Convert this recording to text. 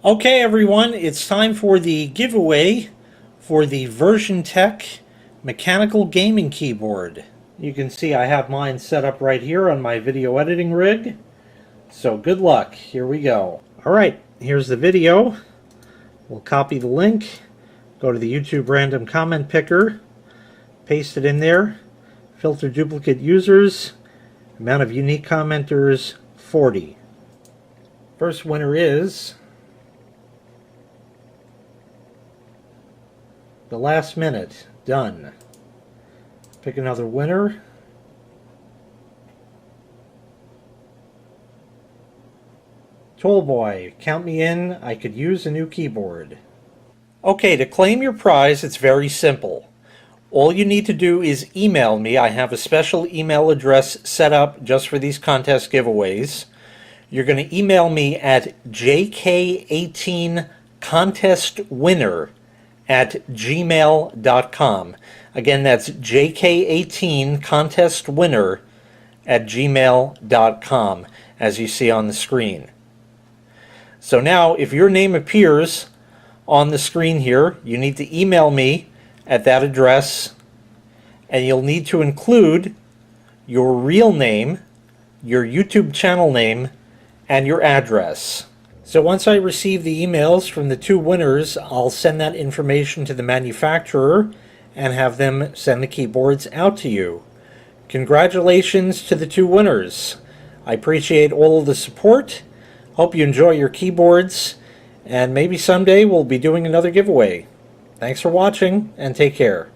Okay everyone, it's time for the giveaway for the VersionTECH mechanical gaming keyboard. You can see I have mine set up right here on my video editing rig. So good luck, here we go. Alright, here's the video. We'll copy the link, go to the YouTube random comment picker, paste it in there, filter duplicate users, amount of unique commenters 40. First winner is the last minute. Done. Pick another winner. Tallboyyyy, count me in. I could use a new keyboard. Okay, to claim your prize, it's very simple. All you need to do is email me. I have a special email address set up just for these contest giveaways. You're going to email me at jk18contestwinner@gmail.com. Again, that's jk18contestwinner@gmail.com, as you see on the screen. So now, if your name appears on the screen here, you need to email me at that address, and you'll need to include your real name, your YouTube channel name, and your address. So once I receive the emails from the two winners, I'll send that information to the manufacturer and have them send the keyboards out to you. Congratulations to the two winners. I appreciate all of the support. Hope you enjoy your keyboards, and maybe someday we'll be doing another giveaway. Thanks for watching, and take care.